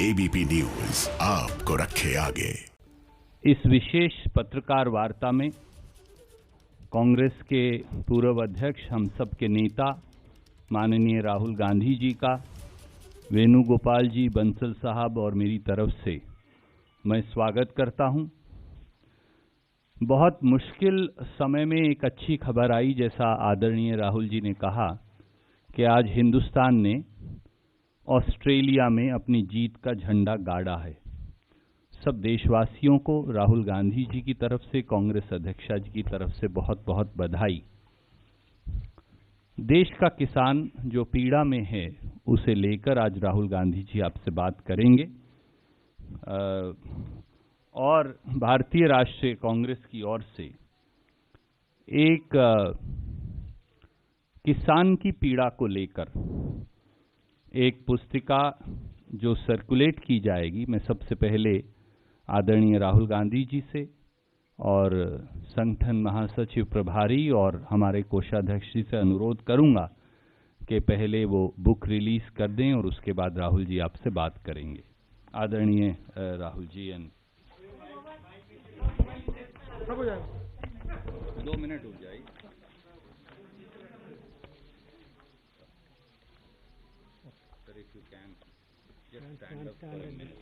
ABP news आपको रखे आगे। इस विशेष पत्रकार वार्ता में कांग्रेस के पूर्व अध्यक्ष, हम सब के नेता माननीय राहुल गांधी जी का, वेणुगोपाल जी, बंसल साहब और मेरी तरफ से मैं स्वागत करता हूं। बहुत मुश्किल समय में एक अच्छी खबर आई, जैसा आदरणीय राहुल जी ने कहा कि आज हिंदुस्तान ने ऑस्ट्रेलिया में अपनी जीत का झंडा गाड़ा है। सब देशवासियों को राहुल गांधी जी की तरफ से, कांग्रेस अध्यक्षा जी की तरफ से बहुत बहुत बधाई। देश का किसान जो पीड़ा में है, उसे लेकर आज राहुल गांधी जी आपसे बात करेंगे। और भारतीय राष्ट्रीय कांग्रेस की ओर से एक किसान की पीड़ा को लेकर एक पुस्तिका जो सर्कुलेट की जाएगी, मैं सबसे पहले आदरणीय राहुल गांधी जी से और संगठन महासचिव प्रभारी और हमारे कोषाध्यक्ष जी से अनुरोध करूंगा कि पहले वो बुक रिलीज कर दें और उसके बाद राहुल जी आपसे बात करेंगे। आदरणीय राहुल जी, 2 मिनट हो जाएगी। Sir, if you can just stand up for a minute.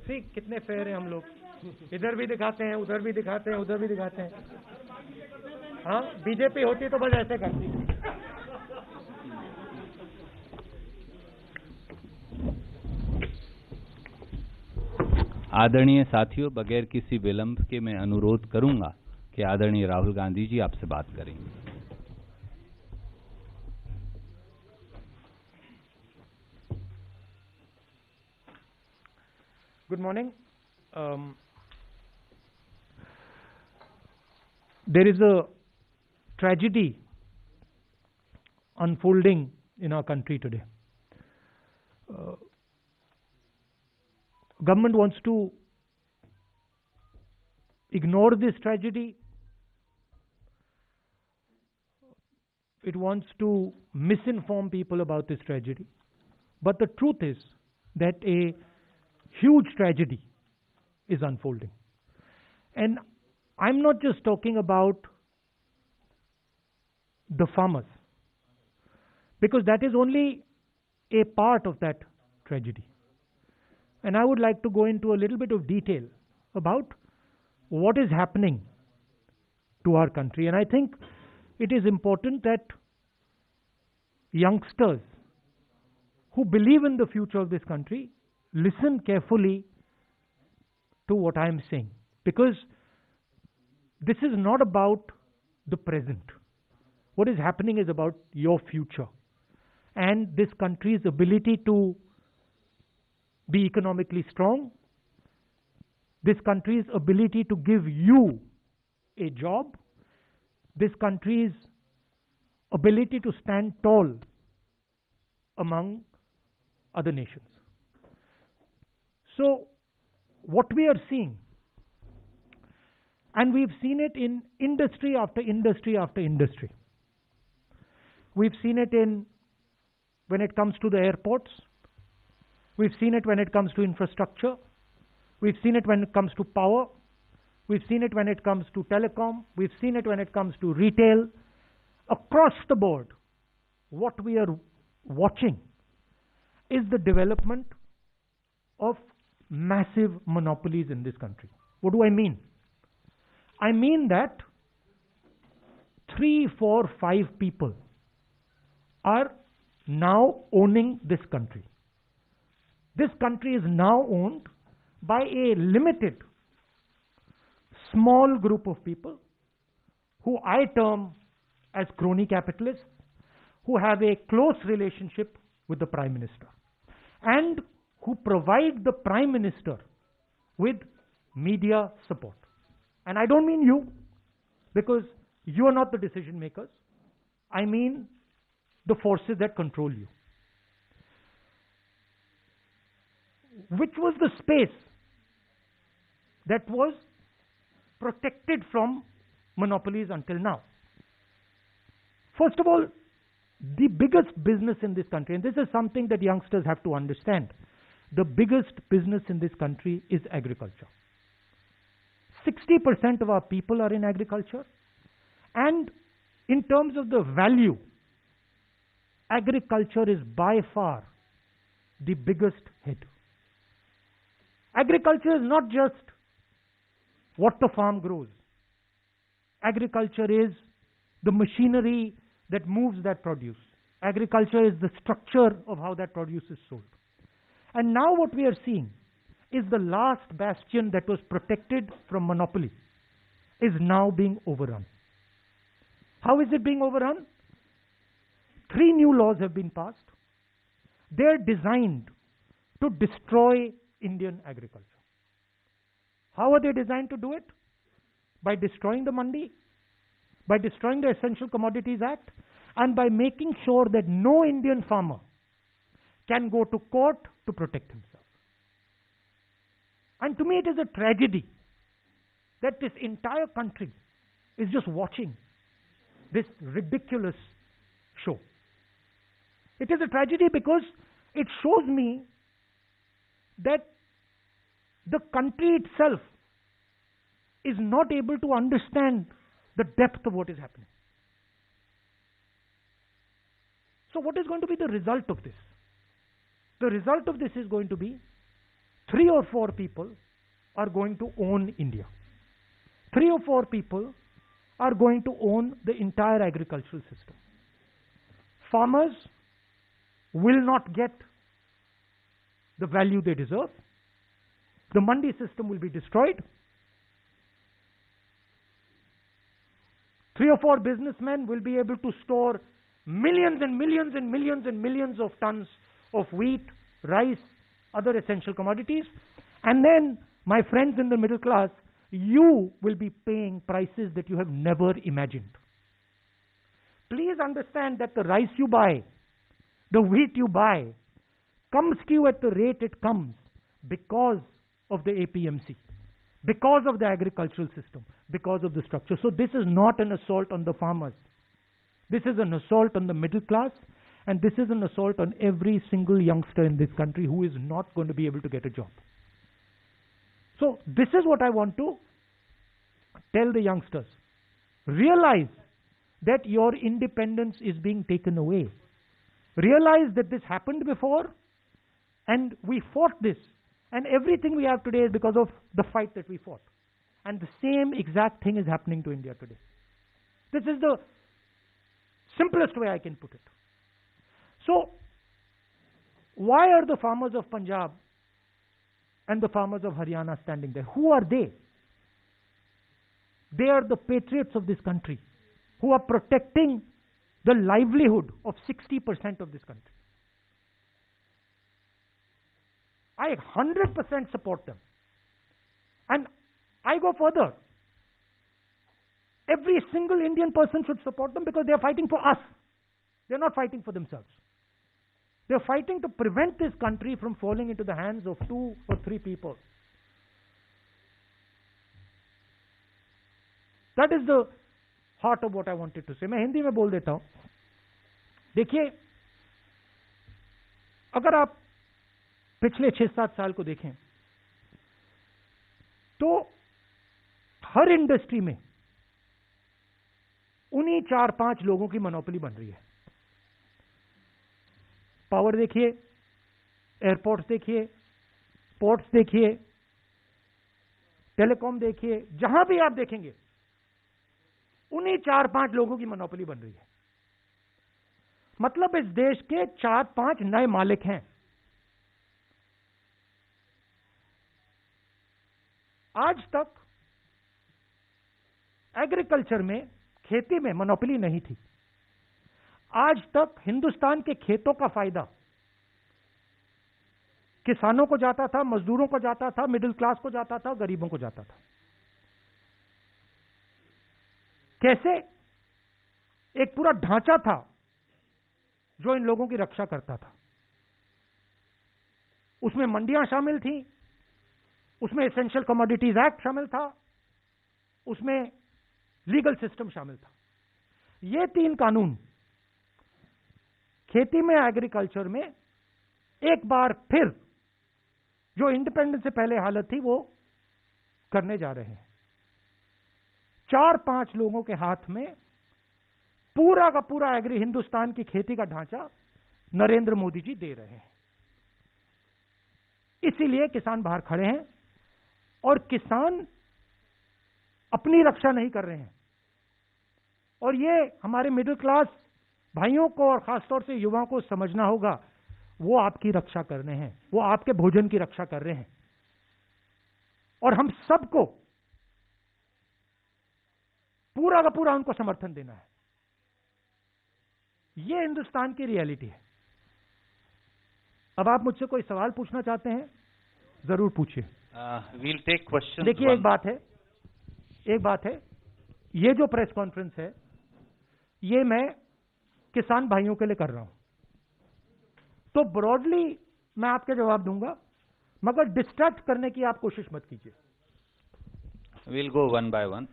सी कितने फेयर हैं हम लोग, इधर भी दिखाते हैं, उधर भी दिखाते हैं, उधर भी दिखाते हैं। हाँ, बीजेपी होती तो बस ऐसे करती। आदरणीय साथियों, बगैर किसी विलंब के मैं अनुरोध करूंगा कि आदरणीय राहुल गांधी जी आपसे बात करेंगे। Good morning. There is a tragedy unfolding in our country today. Government wants to ignore this tragedy. It wants to misinform people about this tragedy. But the truth is that a huge tragedy is unfolding. And I'm not just talking about the farmers, because that is only a part of that tragedy. And I would like to go into a little bit of detail about what is happening to our country. And I think it is important that youngsters who believe in the future of this country listen carefully to what I am saying, because this is not about the present. What is happening is about your future and this country's ability to be economically strong, this country's ability to give you a job, this country's ability to stand tall among other nations. So, what we are seeing, and we've seen it in industry after industry after industry. We've seen it when it comes to the airports. We've seen it when it comes to infrastructure. We've seen it when it comes to power. We've seen it when it comes to telecom. We've seen it when it comes to retail. Across the board, what we are watching is the development of massive monopolies in this country. What do I mean? I mean that 3, 4, 5 people are now owning this country. This country is now owned by a limited, small group of people who I term as crony capitalists, who have a close relationship with the Prime Minister and who provide the Prime Minister with media support. And I don't mean you, because you are not the decision makers. I mean the forces that control you. which was the space that was protected from monopolies until now. First of all, the biggest business in this country, and this is something that youngsters have to understand, the biggest business in this country is agriculture. 60% of our people are in agriculture, and in terms of the value, agriculture is by far the biggest hit. Agriculture is not just what the farm grows. Agriculture is the machinery that moves that produce. Agriculture is the structure of how that produce is sold. And now what we are seeing is the last bastion that was protected from monopoly is now being overrun. How is it being overrun? 3 new laws have been passed. They're designed to destroy Indian agriculture. How are they designed to do it? By destroying the mandi, by destroying the Essential Commodities Act, and by making sure that no Indian farmer can go to court to protect himself. And to me it is a tragedy that this entire country is just watching this ridiculous show. It is a tragedy because it shows me that the country itself is not able to understand the depth of what is happening. So what is going to be the result of this? The result of this is going to be 3 or 4 people are going to own India. 3 or 4 people are going to own the entire agricultural system. Farmers will not get the value they deserve. The mandi system will be destroyed. 3 or 4 businessmen will be able to store millions and millions and millions and millions of tons of wheat, rice, other essential commodities. And then, my friends in the middle class, you will be paying prices that you have never imagined. Please understand that the rice you buy, the wheat you buy, comes to you at the rate it comes because of the APMC, because of the agricultural system, because of the structure. So this is not an assault on the farmers. This is an assault on the middle class, and this is an assault on every single youngster in this country who is not going to be able to get a job. So this is what I want to tell the youngsters. Realize that your independence is being taken away. Realize that this happened before, and we fought this. And everything we have today is because of the fight that we fought. And the same exact thing is happening to India today. This is the simplest way I can put it. So, why are the farmers of Punjab and the farmers of Haryana standing there? Who are they? They are the patriots of this country who are protecting the livelihood of 60% of this country. I 100% support them. And I go further. Every single Indian person should support them because they are fighting for us. They are not fighting for themselves. They are fighting to prevent this country from falling into the hands of 2 or 3 people. That is the heart of what I wanted to say. मैं हिंदी में बोल देता हूं. देखिए, अगर आप पिछले 6-7 साल को देखें तो हर इंडस्ट्री में उन्हीं 4-5 लोगों की मोनोपोली बन रही है. पावर देखिए, एयरपोर्ट्स देखिए, पोर्ट्स देखिए, टेलीकॉम देखिए, जहां भी आप देखेंगे उन्हीं 4-5 लोगों की मोनोपोली बन रही है. मतलब इस देश के 4-5 नए मालिक हैं. आज तक एग्रीकल्चर में, खेती में मोनोपोली नहीं थी. आज तक हिंदुस्तान के खेतों का फायदा किसानों को जाता था, मजदूरों को जाता था, मिडिल क्लास को जाता था, गरीबों को जाता था. कैसे? एक पूरा ढांचा था जो इन लोगों की रक्षा करता था. उसमें मंडियां शामिल थी, उसमें एसेंशियल कमोडिटीज एक्ट शामिल था, उसमें लीगल सिस्टम शामिल था। ये 3 कानून खेती में, एग्रीकल्चर में एक बार फिर जो इंडिपेंडेंस से पहले हालत थी वो करने जा रहे हैं। 4-5 लोगों के हाथ में पूरा का पूरा एग्री हिंदुस्तान की खेती का ढांचा नरेंद्र मोदी जी दे रहे हैं। इसीलिए किसान बाहर खड़े हैं और किसान अपनी रक्षा नहीं कर रहे हैं। और ये हमारे मिडिल क्लास भाइयों को और खासतौर से युवाओं को समझना होगा, वो आपकी रक्षा कर रहे हैं, वो आपके भोजन की रक्षा कर रहे हैं। और हम सबको पूरा का पूरा उनको समर्थन देना है। ये हिंदुस्तान की रियलिटी है। अब आप मुझसे कोई सवाल पूछना चाहते हैं, जरूर पूछिए। We'll take question. देखिए, एक बात है, ये जो प्रेस कॉन्फ्रेंस है ये मैं किसान भाइयों के लिए कर रहा हूं, तो ब्रॉडली मैं आपके जवाब दूंगा, मगर डिस्ट्रैक्ट करने की आप कोशिश मत कीजिए। We'll go one by one.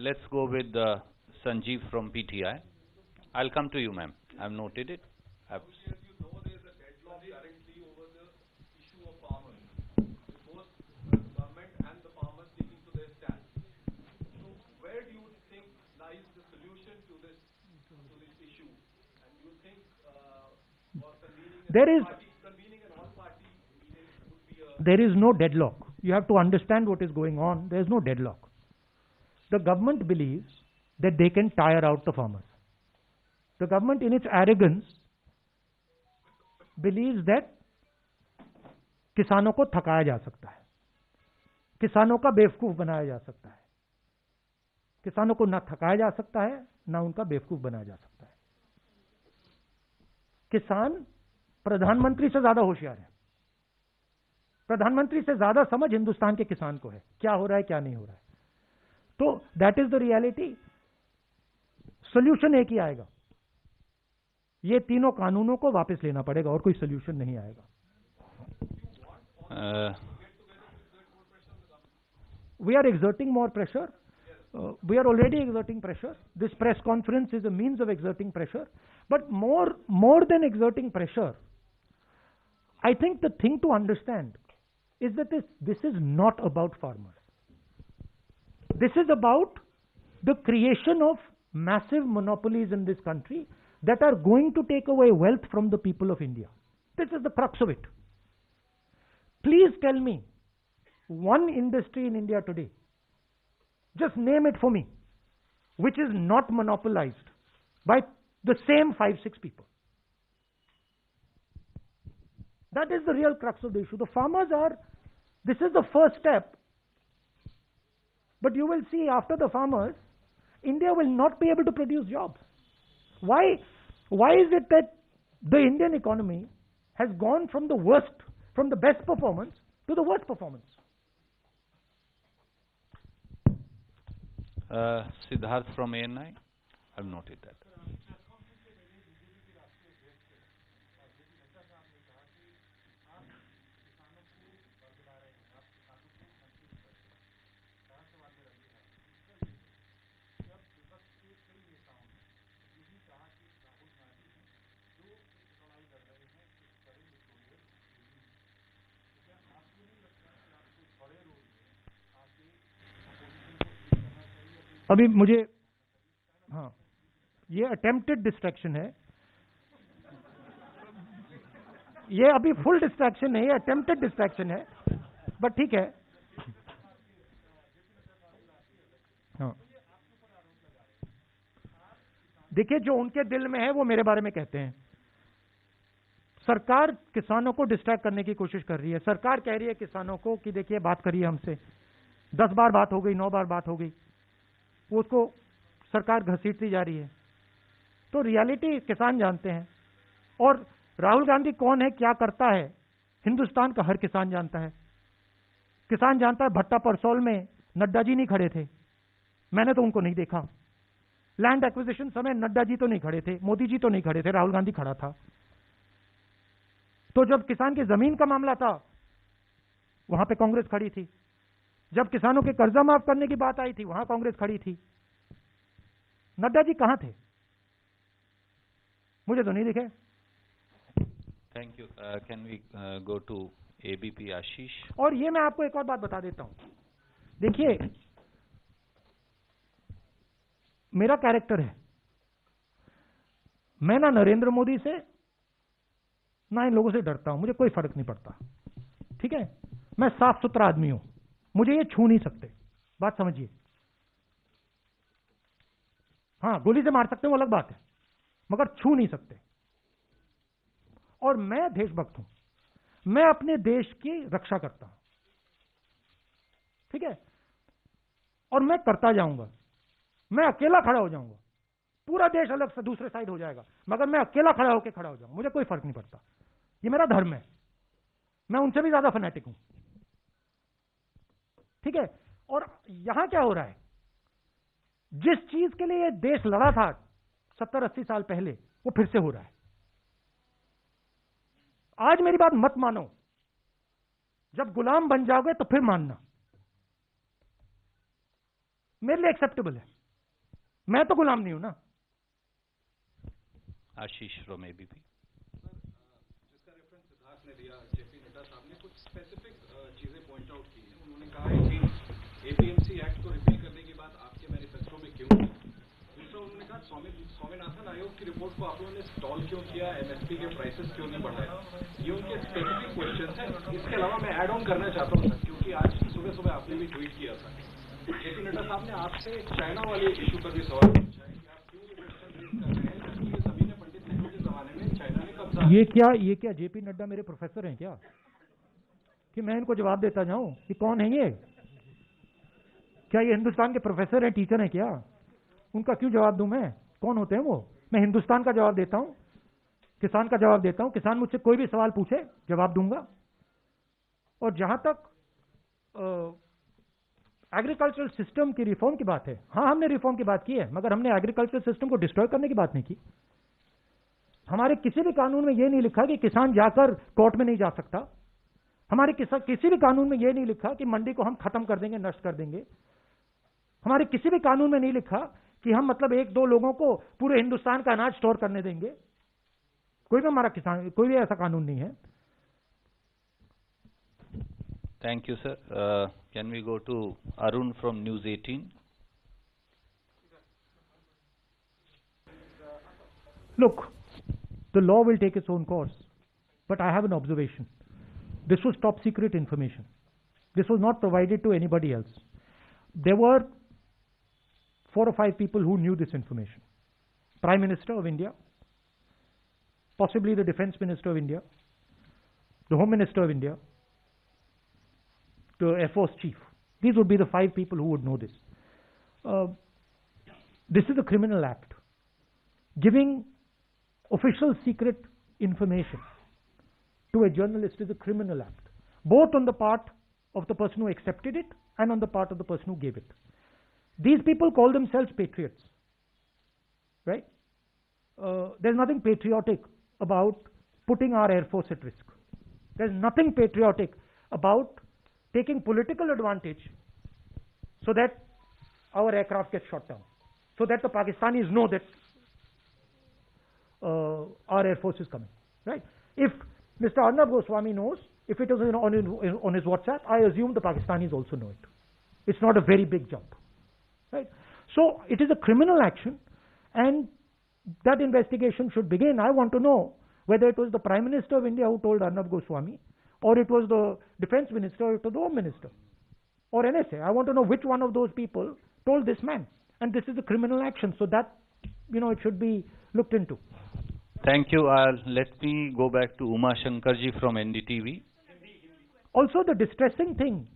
Let's go with Sanjeev from PTI. I'll come to you, ma'am. I've noted it. There is no deadlock. You have to understand what is going on. There is no deadlock. The government believes that they can tire out the farmers. The government, in its arrogance, believes that किसानों को थकाया जा सकता है, किसानों का बेवकूफ बनाया जा सकता है। किसानों को ना थकाया जा सकता है, ना उनका बेवकूफ बनाया जा सकता है। किसान प्रधानमंत्री से ज्यादा होशियार है। प्रधानमंत्री से ज्यादा समझ हिंदुस्तान के किसान को है, क्या हो रहा है क्या नहीं हो रहा है। तो that is the reality. Solution एक ही आएगा, ये तीनों कानूनों को वापस लेना पड़ेगा, और कोई सोल्यूशन नहीं आएगा। We are exerting more pressure. We are already exerting pressure. This press conference is a means of exerting pressure. But more than exerting pressure, I think the thing to understand is that this is not about farmers. This is about the creation of massive monopolies in this country that are going to take away wealth from the people of India. This is the crux of it. Please tell me one industry in India today, just name it for me, which is not monopolized by the same 5-6 people. That is the real crux of the issue. The farmers this is the first step, but you will see after the farmers, India will not be able to produce jobs. Why is it that the Indian economy has gone from the best performance to the worst performance? Siddharth from ANI, I've noted that. अभी मुझे ये attempted distraction है, ये अभी full distraction नहीं है, attempted distraction है, but ठीक है। देखिए, जो उनके दिल में है वो मेरे बारे में कहते हैं। सरकार किसानों को डिस्ट्रैक्ट करने की कोशिश कर रही है। सरकार कह रही है किसानों को कि देखिए, बात करिए हमसे, 10 बार बात हो गई, 9 बार बात हो गई, वो उसको सरकार घसीटती जा रही है। तो रियलिटी किसान जानते हैं, और राहुल गांधी कौन है, क्या करता है, हिंदुस्तान का हर किसान जानता है। किसान जानता है भट्टा परसौल में नड्डा जी नहीं खड़े थे, मैंने तो उनको नहीं देखा। लैंड एक्विजिशन समय नड्डा जी तो नहीं खड़े थे, मोदी जी तो नहीं खड़े थे, राहुल गांधी खड़ा था। तो जब किसान की जमीन का मामला था वहां पे कांग्रेस खड़ी थी। जब किसानों के कर्जा माफ करने की बात आई थी, वहां कांग्रेस खड़ी थी। नड्डा जी कहां थे? मुझे तो नहीं दिखे। Thank you. Can we go to ABP Ashish? और ये मैं आपको एक और बात बता देता हूं। देखिए, मेरा कैरेक्टर है, मैं ना नरेंद्र मोदी से ना इन लोगों से डरता हूं, मुझे कोई फर्क नहीं पड़ता, ठीक है। मैं साफ सुथरा आदमी हूं, मुझे ये छू नहीं सकते, बात समझिए। हाँ, गोली से मार सकते हैं वो अलग बात है, मगर छू नहीं सकते। और मैं देशभक्त हूं, मैं अपने देश की रक्षा करता हूं, ठीक है। और मैं करता जाऊंगा, मैं अकेला खड़ा हो जाऊंगा, पूरा देश अलग से दूसरे साइड हो जाएगा, मगर मैं अकेला खड़ा होकर खड़ा हो जाऊंगा, मुझे कोई फर्क नहीं पड़ता। ये मेरा धर्म है, मैं उनसे भी ज्यादा फैनेटिक हूं, ठीक है। और यहां क्या हो रहा है, जिस चीज के लिए ये देश लड़ा था 70-80 साल पहले, वो फिर से हो रहा है। आज मेरी बात मत मानो, जब गुलाम बन जाओगे तो फिर मानना, मेरे लिए एक्सेप्टेबल है। मैं तो गुलाम नहीं हूं ना। आशीष फ्रॉम एबीपी। जिसका रेफरेंस सिद्धार्थ ने दिया, जेपी नड्डा साहब ने कुछ स्पेसिफिक चीजें पॉइंट आउट की हैं। उन्होंने कहा है कि एपीएमसी एक्ट को रिपील करने की बात आपके मैनिफेस्टो में क्यों की? दूसरा, उन्होंने कहा स्वामीनाथन आयोग की रिपोर्ट को आप लोगों ने स्टॉल क्यों किया, एमएसपी के प्राइसेस क्यों नहीं बढ़ाए? ये उनके स्पेसिफिक क्वेश्चन हैं। इसके अलावा मैं ऐड ऑन करना चाहता हूँ सर, क्योंकि आज सुबह सुबह आपने भी ट्वीट किया था, जेपी नड्डा साहब ने आपसे चाइना वाले इशू पर भी सवाल पूछा है कि आप क्यों ये क्वेश्चन रेज कर रहे हैं, जबकि ये सभी ने पंडित नेहरू के जमाने में चाइना ने कब्जा। ये क्या जेपी नड्डा मेरे प्रोफेसर हैं क्या, कि मैं इनको जवाब देता जाऊं कि कौन है ये? क्या ये हिंदुस्तान के प्रोफेसर हैं, टीचर हैं क्या? उनका क्यों जवाब दूं मैं? कौन होते हैं वो? मैं हिंदुस्तान का जवाब देता हूं, किसान का जवाब देता हूं। किसान मुझसे कोई भी सवाल पूछे, जवाब दूंगा। और जहां तक एग्रीकल्चरल सिस्टम की रिफॉर्म की बात है, हाँ, हमने रिफॉर्म की बात की है, मगर हमने एग्रीकल्चरल सिस्टम को डिस्ट्रॉय करने की बात नहीं की। हमारे किसी भी कानून में यह नहीं लिखा कि किसान जाकर कोर्ट में नहीं जा सकता। हमारे किसी भी कानून में यह नहीं लिखा कि मंडी को हम खत्म कर देंगे, नष्ट कर देंगे। हमारे किसी भी कानून में नहीं लिखा कि हम मतलब 1-2 लोगों को पूरे हिंदुस्तान का अनाज स्टोर करने देंगे। कोई भी हमारा किसान, कोई भी ऐसा कानून नहीं है। Thank you, sir. Can we go to Arun from News 18? Look, the law will take its own course, but I have an observation. This was top secret information. This was not provided to anybody else. There were 4 or 5 people who knew this information. Prime Minister of India, possibly the Defense Minister of India, the Home Minister of India, the Air Force Chief. These would be the 5 people who would know this. This is a criminal act. Giving official secret information to a journalist is a criminal act, both on the part of the person who accepted it and on the part of the person who gave it. These people call themselves patriots, right? There's nothing patriotic about putting our Air Force at risk. There's nothing patriotic about taking political advantage so that our aircraft gets shot down, so that the Pakistanis know that our Air Force is coming, right? If Mr. Arnab Goswami knows, if it is on his WhatsApp, I assume the Pakistanis also know it. It's not a very big jump, right? So it is a criminal action, and that investigation should begin. I want to know whether it was the Prime Minister of India who told Arnab Goswami, or it was the Defense Minister, or it was the Home Minister, or NSA. I want to know which one of those people told this man. And this is a criminal action, so that, it should be looked into. Thank you. Let me go back to Uma Shankarji from NDTV. Also, the distressing thing,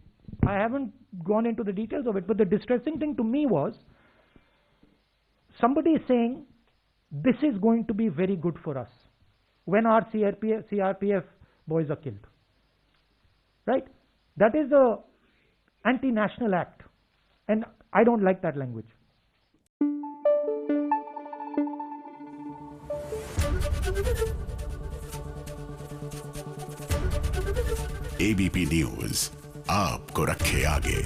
I haven't gone into the details of it, but the distressing thing to me was somebody saying this is going to be very good for us when our CRPF boys are killed, right? That is the anti-national act, and I don't like that language. ABP News, आपको रखे आगे।